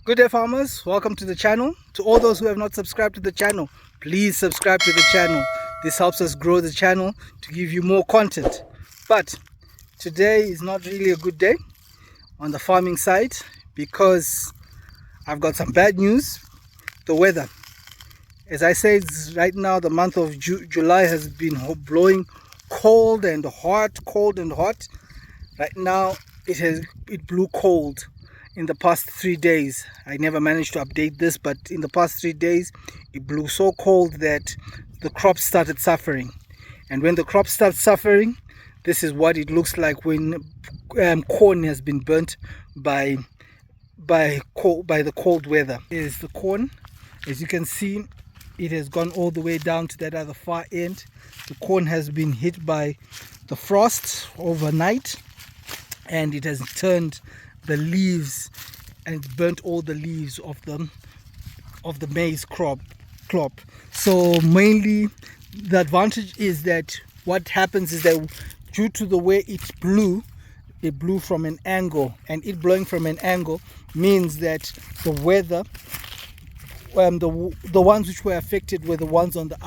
Good day, farmers. Welcome to the channel. To all those who have not subscribed to the channel, please subscribe to the channel. This helps us grow the channel to give you more content. But today is not really a good day on the farming side because I've got some bad news. The weather, as I said, right now the month of July has been blowing cold and hot. Right now it blew cold in the past 3 days. I never managed to update this, but in the past 3 days it blew so cold that the crops started suffering. And when the crop starts suffering, this is what it looks like when corn has been burnt by the cold weather. Is the corn, as you can see, it has gone all the way down to that other far end. The corn has been hit by the frost overnight, and it has turned the leaves and burnt all the leaves of the maize crop. So mainly the advantage is that what happens is that due to the way it blew from an angle, and it blowing from an angle means that the weather, the ones which were affected were the ones on the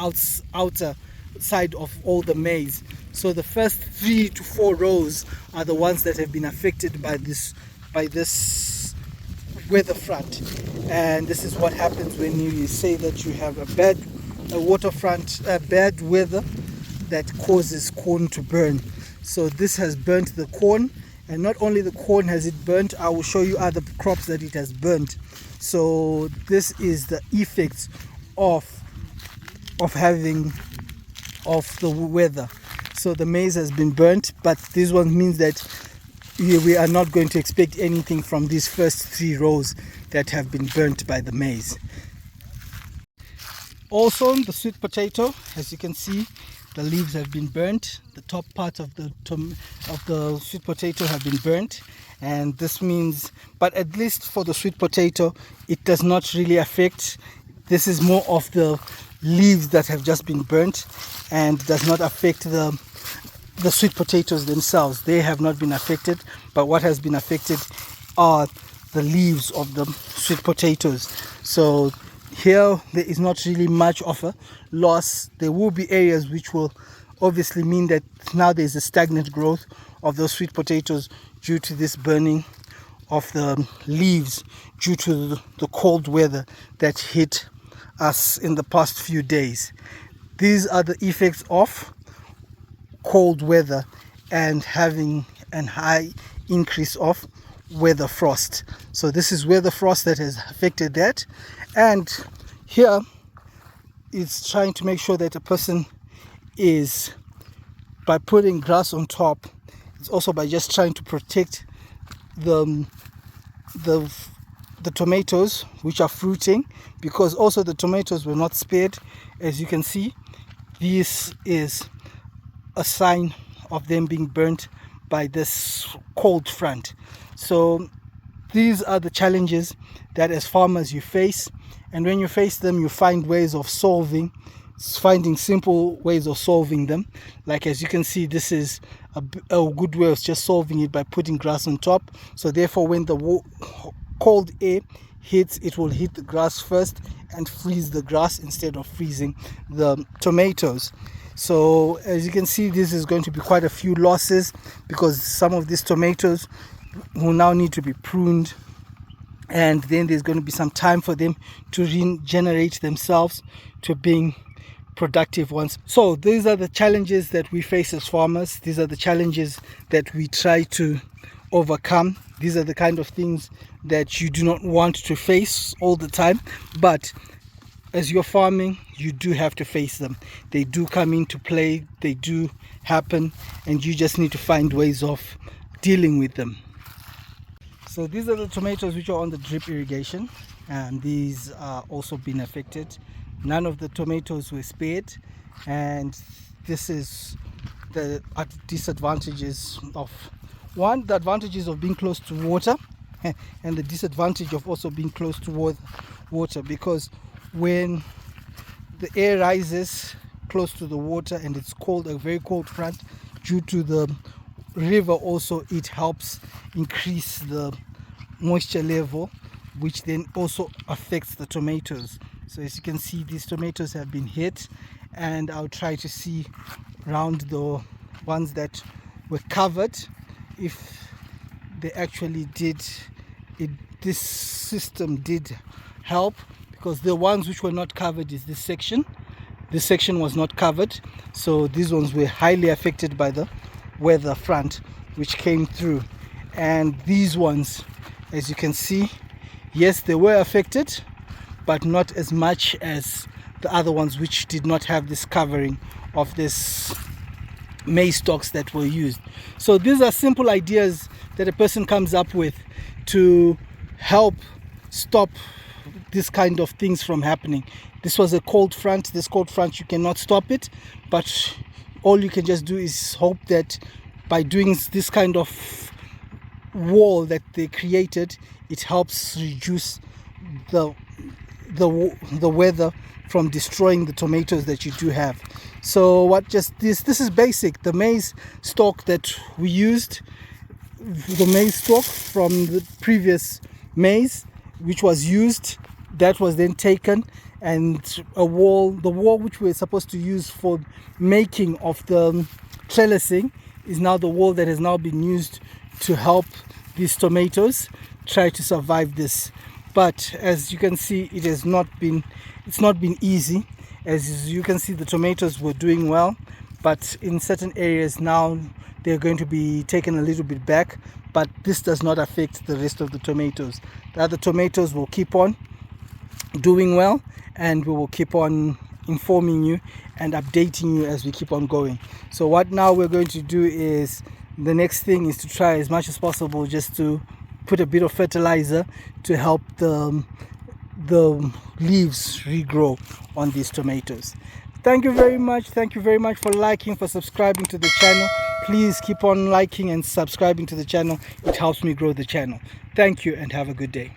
outer side of all the maize. So the first 3 to 4 rows are the ones that have been affected by this weather front. And this is what happens when you say that you have a bad weather that causes corn to burn. So this has burnt the corn, and not only the corn has it burnt, I will show you other crops that it has burnt. So this is the effects of the weather. So the maize has been burnt, but this one means that we are not going to expect anything from these first 3 rows that have been burnt by the maize. Also, the sweet potato, as you can see, the leaves have been burnt. The top part of the sweet potato have been burnt, and this means, but at least for the sweet potato, it does not really affect. This is more of the leaves that have just been burnt, and does not affect the sweet potatoes themselves. They have not been affected, but what has been affected are the leaves of the sweet potatoes. So here there is not really much of a loss. There will be areas which will obviously mean that now there's a stagnant growth of those sweet potatoes due to this burning of the leaves due to the cold weather that hit us in the past few days. These are the effects of cold weather and having a high increase of weather frost. So this is weather frost that has affected that, and here it's trying to make sure that a person is, by putting grass on top, it's also by just trying to protect the tomatoes which are fruiting, because also the tomatoes were not spared. As you can see, this is a sign of them being burnt by this cold front. So these are the challenges that as farmers you face, and when you face them, you find ways of finding simple ways of solving them. Like as you can see, this is a good way of just solving it by putting grass on top. So therefore, when the cold air hits, it will hit the grass first and freeze the grass instead of freezing the tomatoes. So as you can see, this is going to be quite a few losses, because some of these tomatoes will now need to be pruned, and then there's going to be some time for them to regenerate themselves to being productive ones. So these are the challenges that we face as farmers. These are the challenges that we try to overcome. These are the kind of things that you do not want to face all the time, but as you're farming, you do have to face them. They do come into play, they do happen, and you just need to find ways of dealing with them. So these are the tomatoes which are on the drip irrigation, and these are also been affected. None of the tomatoes were spared, and this is the disadvantages of the advantages of being close to water, and the disadvantage of also being close to water, because when the air rises close to the water and it's cold, a very cold front, due to the river also, it helps increase the moisture level which then also affects the tomatoes. So as you can see, these tomatoes have been hit, and I'll try to see around the ones that were covered if they actually did it. This system did help, because the ones which were not covered is this section. This section was not covered, so these ones were highly affected by the weather front which came through. And these ones, as you can see, yes, they were affected, but not as much as the other ones which did not have this covering of this maize stalks that were used. So these are simple ideas that a person comes up with to help stop this kind of things from happening. This was a cold front. This cold front, you cannot stop it, but all you can just do is hope that by doing this kind of wall that they created, it helps reduce the weather from destroying the tomatoes that you do have. So what just this is basic. The maize stalk that we used, the maize stalk from the previous maize which was used, that was then taken, and the wall which we were supposed to use for making of the trellising is now the wall that has now been used to help these tomatoes try to survive this. But as you can see, it's not been easy. As you can see, the tomatoes were doing well, but in certain areas now they're going to be taken a little bit back, but this does not affect the rest of the tomatoes. The other tomatoes will keep on doing well, and we will keep on informing you and updating you as we keep on going. So what now we're going to do is, the next thing is to try as much as possible just to put a bit of fertilizer to help the leaves regrow on these tomatoes. Thank you very much. Thank you very much for liking, for subscribing to the channel. Please keep on liking and subscribing to the channel. It helps me grow the channel. Thank you and have a good day.